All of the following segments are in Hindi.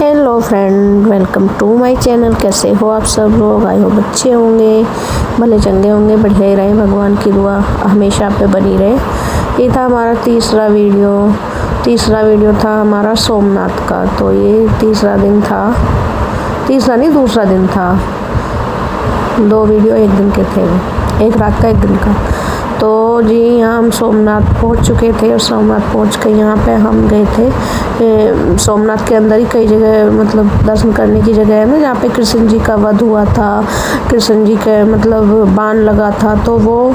Hello friend, welcome to my channel. कैसे हो आप सब लोग? आई होप अच्छे होंगे, भले चंगे होंगे, बढ़िया ही रहे। भगवान की दुआ हमेशा आप पे बनी रहे। ये था हमारा तीसरा वीडियो था हमारा सोमनाथ का। तो ये तीसरा दिन था, तीसरा नहीं दूसरा दिन था। 2 वीडियो एक दिन के थे, एक रात का एक दिन का। तो जी यहाँ हम सोमनाथ पहुँच चुके थे और सोमनाथ पहुँच के यहाँ पे हम गए थे। सोमनाथ के अंदर ही कई जगह मतलब दर्शन करने की जगह है ना, जहाँ पे कृष्ण जी का वध हुआ था, कृष्ण जी के मतलब बाण लगा था। तो वो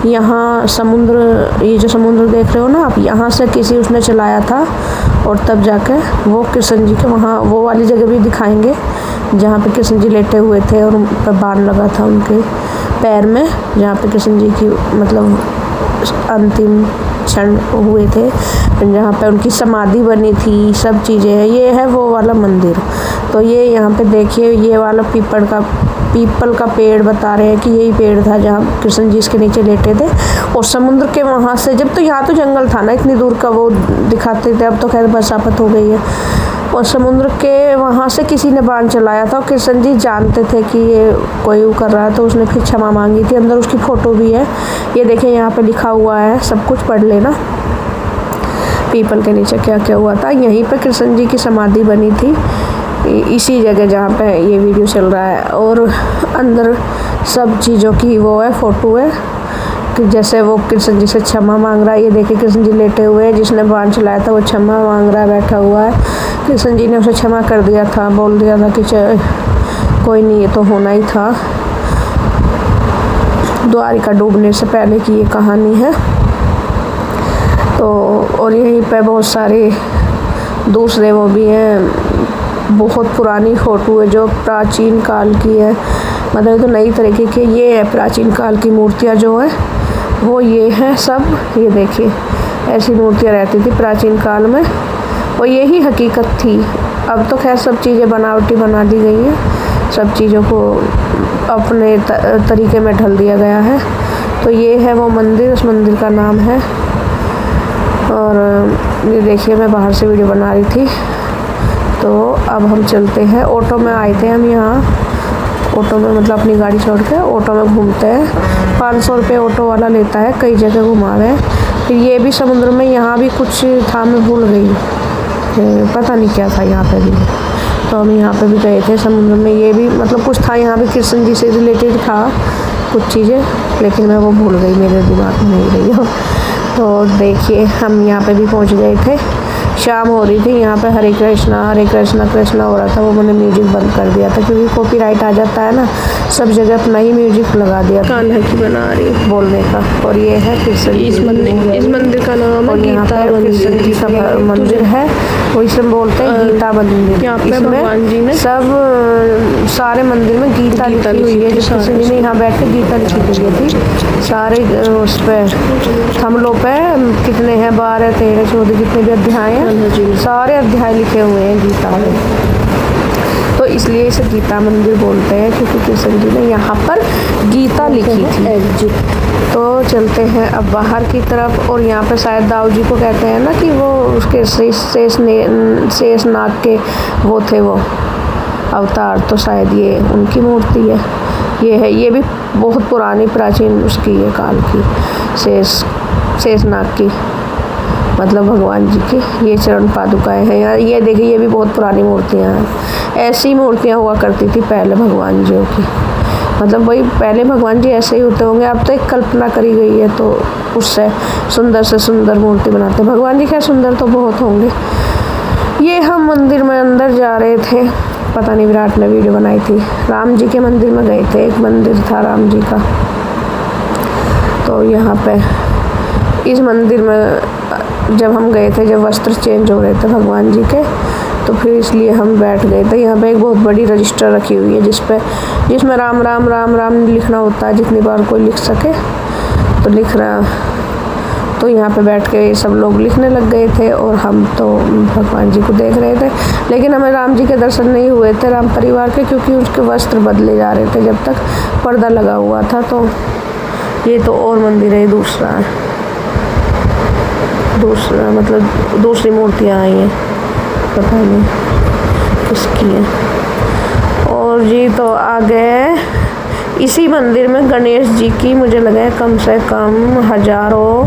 यहाँ समुद्र, ये जो समुद्र देख रहे हो ना आप, यहाँ से किसी उसने चलाया था और तब जाके वो कृष्ण जी के वहाँ वो वाली जगह भी दिखाएंगे जहाँ पे कृष्ण जी लेटे हुए थे और उन पर बाण लगा था उनके पैर में, जहाँ पे कृष्ण जी की मतलब अंतिम क्षण हुए थे, जहाँ पे उनकी समाधि बनी थी। सब चीज़ें हैं। ये है वो वाला मंदिर। तो ये यहाँ पे देखिए, ये वाला पीपल का पेड़ बता रहे हैं कि यही पेड़ था जहाँ कृष्ण जी इसके नीचे लेटे थे। और समुद्र के वहाँ से, जब तो यहाँ तो जंगल था ना इतनी दूर का, वो दिखाते थे। अब तो खैर बरसात हो गई है। और समुद्र के वहाँ से किसी ने बाण चलाया था और कृष्ण जी जानते थे कि ये कोई वो कर रहा है, तो उसने फिर क्षमा मांगी थी। अंदर उसकी फ़ोटो भी है, ये देखें यहाँ पे लिखा हुआ है, सब कुछ पढ़ लेना पीपल के नीचे क्या क्या हुआ था। यहीं पे कृष्ण जी की समाधि बनी थी, इसी जगह जहाँ पे ये वीडियो चल रहा है। और अंदर सब चीज़ों की वो है, फ़ोटो है कि जैसे वो कृष्ण जी से क्षमा मांग रहा है। ये देखिए कृष्ण जी लेटे हुए हैं, जिसने बाण चलाया था वो क्षमा मांग रहा है, बैठा हुआ है। कृष्ण जी ने उसे क्षमा कर दिया था, बोल दिया था कि कोई नहीं, ये तो होना ही था। द्वारिका डूबने से पहले की ये कहानी है। तो और यहीं पे बहुत सारे दूसरे वो भी हैं। बहुत पुरानी फ़ोटो है जो प्राचीन काल की है, मतलब तो नई तरीके की। ये है प्राचीन काल की मूर्तियाँ जो है वो ये है सब। ये देखिए ऐसी मूर्तियाँ रहती थी प्राचीन काल में और यही हकीकत थी। अब तो खैर सब चीज़ें बनावटी बना दी गई हैं, सब चीज़ों को अपने तरीके में ढल दिया गया है। तो ये है वो मंदिर, उस मंदिर का नाम है। और ये देखिए मैं बाहर से वीडियो बना रही थी। तो अब हम चलते हैं, ऑटो में आए थे हम यहाँ। ऑटो में मतलब अपनी गाड़ी छोड़ के ऑटो में घूमते हैं। 500 रुपये ऑटो वाला लेता है, कई जगह घुमा रहे हैं। फिर ये भी समुद्र में यहाँ भी कुछ था, मैं भूल गई, पता नहीं क्या था यहाँ पे भी। तो हम यहाँ पे भी गए थे समुद्र में। ये भी मतलब कुछ था यहाँ भी, कृष्ण जी से रिलेटेड था कुछ चीज़ें, लेकिन मैं वो भूल गई, मेरे दिमाग में नहीं रही हो। तो देखिए हम यहाँ पे भी पहुँच गए थे। शाम हो रही थी यहाँ पे, हरे कृष्णा कृष्णा हो रहा था। वो मैंने म्यूजिक बंद कर दिया था क्योंकि कॉपीराइट आ जाता है ना, सब जगह अपना ही म्यूजिक लगा दिया। कान्हा की बना रही बोलने का। और ये है कृष्ण जी, इस मंदिर का नाम है गीता कृष्ण जी का मंदिर है, वो इसमें बोलते हैं गीता मंदिर। इसमें भगवान जी ने सब सारे मंदिर में गीता लिखी हुई है। जिस कृष्ण जी ने यहाँ बैठ के गीता लिखी हुई थी सारे उस पर थमलों पे, कितने हैं 12 13 14 जितने भी अध्याय हैं, सारे अध्याय लिखे हुए हैं गीता में। तो इसलिए इसे गीता मंदिर बोलते हैं क्योंकि कृष्ण जी ने यहाँ पर गीता लिखी थी। तो चलते हैं अब बाहर की तरफ। और यहाँ पे शायद दाऊ जी को कहते हैं ना कि वो उसके शेष नाग के वो थे, वो अवतार। तो शायद ये उनकी मूर्ति है। ये है, ये भी बहुत पुरानी प्राचीन उसकी है काल की, शेष नाग की, मतलब भगवान जी की ये चरण पादुकाएं हैं यार। ये देखिए ये भी बहुत पुरानी मूर्तियाँ हैं। ऐसी मूर्तियाँ हुआ करती थी पहले भगवान जी की, मतलब वही पहले भगवान जी ऐसे ही होते होंगे। अब तो एक कल्पना करी गई है तो उससे सुंदर से सुंदर मूर्ति बनाते हैं। भगवान जी क्या सुंदर तो बहुत होंगे। ये हम मंदिर में अंदर जा रहे थे, पता नहीं विराट ने वीडियो बनाई थी। राम जी के मंदिर में गए थे, एक मंदिर था राम जी का। तो यहाँ पे इस मंदिर में जब हम गए थे, जब वस्त्र चेंज हो रहे थे भगवान जी के, तो फिर इसलिए हम बैठ गए थे। यहाँ पे एक बहुत बड़ी रजिस्टर रखी हुई है जिसमें राम राम राम राम लिखना होता है, जितनी बार कोई लिख सके तो लिख रहा। तो यहाँ पे बैठ के सब लोग लिखने लग गए थे और हम तो भगवान जी को देख रहे थे। लेकिन हमें राम जी के दर्शन नहीं हुए थे, राम परिवार के, क्योंकि उसके वस्त्र बदले जा रहे थे जब तक पर्दा लगा हुआ था। तो ये तो और मंदिर है, दूसरा मतलब दूसरी मूर्तियाँ आई हैं, पता नहीं। किसकी है। और जी तो आ गए इसी मंदिर में गणेश जी की, मुझे लगा कम से कम हज़ारों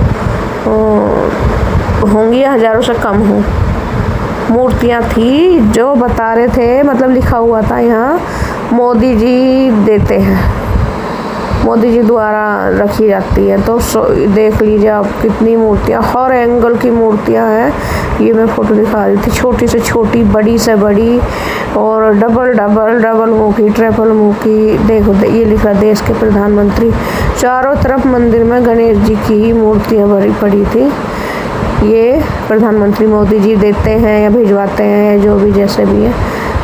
होंगी, हज़ारों से कम हो मूर्तियाँ थी, जो बता रहे थे, मतलब लिखा हुआ था यहाँ मोदी जी देते हैं, मोदी जी द्वारा रखी जाती है। तो देख लीजिए आप कितनी मूर्तियाँ, हर एंगल की मूर्तियाँ हैं। ये मैं फोटो दिखा रही थी, छोटी से छोटी, बड़ी से बड़ी, और डबल मुँह की, ट्रिपल मुँह की। देखो ये लिखा देश के प्रधानमंत्री। चारों तरफ मंदिर में गणेश जी की ही मूर्तियाँ भरी पड़ी थी। ये प्रधानमंत्री मोदी जी देते हैं या भिजवाते हैं, जो भी जैसे भी है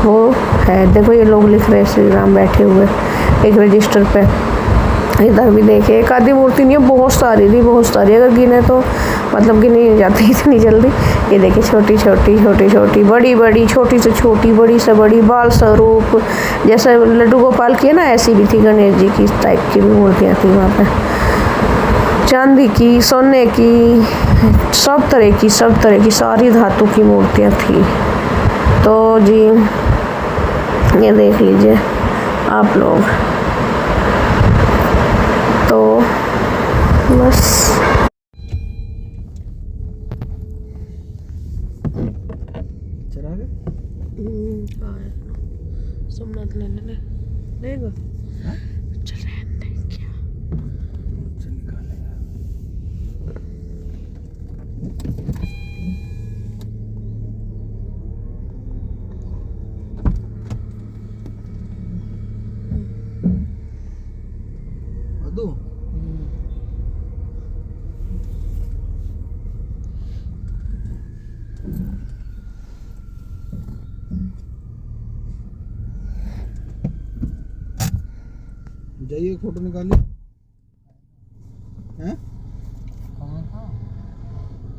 वो है। देखो ये लोग लिख रहे हैं श्री राम बैठे हुए एक रजिस्टर पे। इधर भी देखे एक आधी मूर्ति नहीं है, बहुत सारी थी, बहुत सारी। अगर गिने तो मतलब गिनी नहीं जाती इतनी जल्दी। ये देखिए छोटी छोटी, बड़ी, छोटी से छोटी, बड़ी से बड़ी, बाल स्वरूप, जैसे लड्डू गोपाल की है ना, ऐसी भी थी गणेश जी की, इस टाइप की भी मूर्तियाँ थी वहाँ पे। चांदी की, सोने की, सब तरह की सारी धातु की मूर्तियाँ थी। तो जी ये देख लीजिए आप लोग। तो बस सोमनाथ लेने लेगा चल रहे हैं क्या दो जाइए, फोटो निकालिए। हैं कहाँ था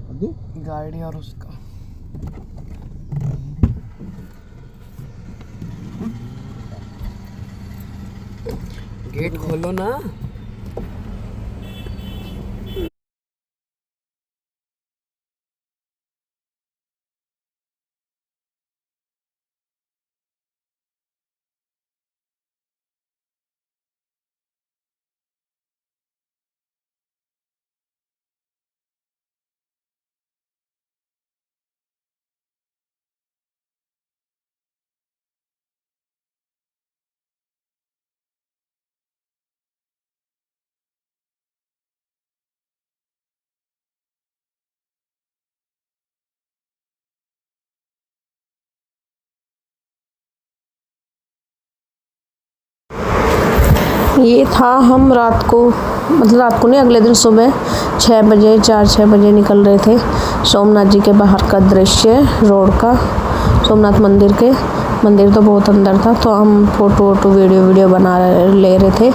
अद्दू? गाड़ी और उसका गेट खोलो ना। ये था हम रात को, मतलब रात को नहीं, अगले दिन सुबह 6 बजे 4-6 बजे निकल रहे थे। सोमनाथ जी के बाहर का दृश्य रोड का, सोमनाथ मंदिर के। मंदिर तो बहुत अंदर था, तो हम फोटो वीडियो बना ले रहे थे।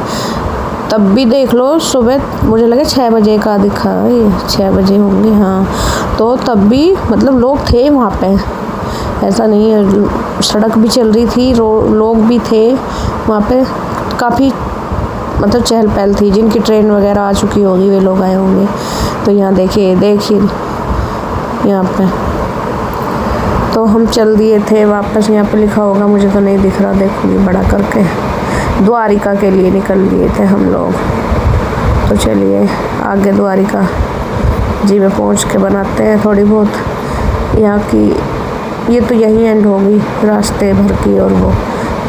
तब भी देख लो सुबह, मुझे लगे 6 बजे का दिखा, ये 6 बजे होंगे हाँ। तो तब भी मतलब लोग थे वहाँ पे, ऐसा नहीं है। सड़क भी चल रही थी, लोग भी थे वहाँ पे, काफ़ी मतलब चहल पहल थी। जिनकी ट्रेन वगैरह आ चुकी होगी वे लोग आए होंगे। तो यहाँ देखिए यहाँ पे तो हम चल दिए थे वापस। यहाँ पे लिखा होगा, मुझे तो नहीं दिख रहा, देखूँगी बड़ा करके। द्वारिका के लिए निकल लिए थे हम लोग। तो चलिए आगे द्वारिका जी में पहुँच के बनाते हैं थोड़ी बहुत यहाँ की। ये तो यही एंड होगी रास्ते भर की। और वो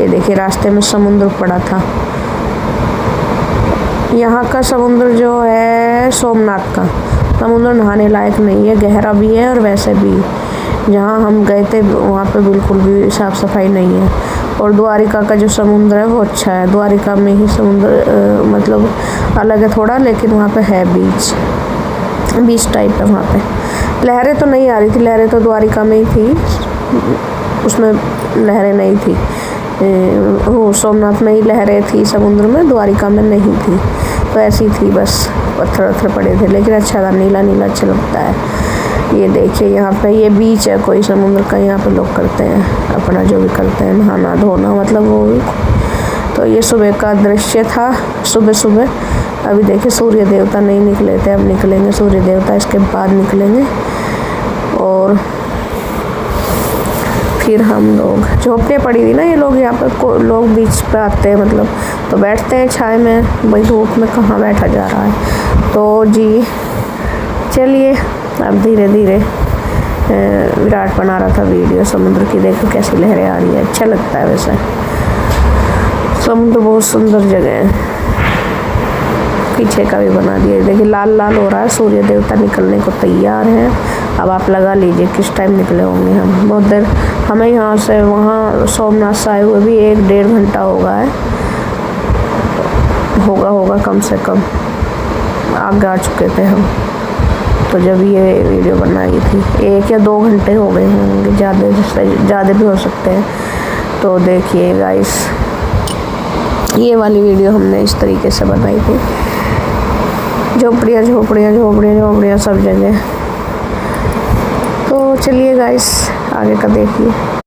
ये देखिए रास्ते में समुद्र पड़ा था। यहाँ का समुद्र जो है सोमनाथ का समुद्र नहाने लायक नहीं है, गहरा भी है और वैसे भी जहाँ हम गए थे वहाँ पे बिल्कुल भी साफ़ सफाई नहीं है। और द्वारिका का जो समुद्र है वो अच्छा है। द्वारिका में ही समुद्र मतलब अलग है थोड़ा, लेकिन वहाँ पे है बीच टाइप है वहाँ पे। लहरें तो नहीं आ रही थी, लहरें तो द्वारिका में ही थी, उसमें लहरें नहीं थी। वो सोमनाथ में ही लहरें थी, समुद्र में, द्वारिका में नहीं थी। तो ऐसी थी बस, पत्थर पड़े थे, लेकिन अच्छा था, नीला नीला अच्छा लगता है। ये देखिए यहाँ पे ये बीच है कोई समुद्र का, यहाँ पे लोग करते हैं अपना जो भी करते हैं, नहाना धोना मतलब वो भी। तो ये सुबह का दृश्य था, सुबह। अभी देखिए सूर्य देवता नहीं निकले थे, अब निकलेंगे सूर्य देवता, इसके बाद निकलेंगे। और फिर हम लोग झोपड़ियाँ पड़ी थी ना, ये लोग यहाँ पर लोग बीच पे आते हैं मतलब, तो बैठते हैं छाए में, भाई धूप में कहाँ बैठा जा रहा है। तो जी चलिए अब धीरे धीरे विराट बना रहा था वीडियो समुद्र की, देखो कैसी लहरें आ रही है, अच्छा लगता है वैसे। समुद्र बहुत सुंदर जगह है। पीछे का भी बना दिया, देखिए लाल लाल हो रहा है, सूर्य देवता निकलने को तैयार हैं। अब आप लगा लीजिए किस टाइम निकले होंगे हम। बहुत देर हमें यहाँ से वहाँ सोमनाथ से आए हुए भी 1-1.5 घंटा होगा कम से कम, आगे आ चुके थे हम। तो जब ये वीडियो बनाई थी 1 या 2 घंटे हो गए होंगे, ज़्यादा भी हो सकते हैं। तो देखिए गाइस, ये वाली वीडियो हमने इस तरीके से बनाई थी, झोपड़ियाँ झोपड़ियाँ झोपड़ियाँ झोपड़ियाँ सब जगह। तो चलिए गाइस आगे का देखिए।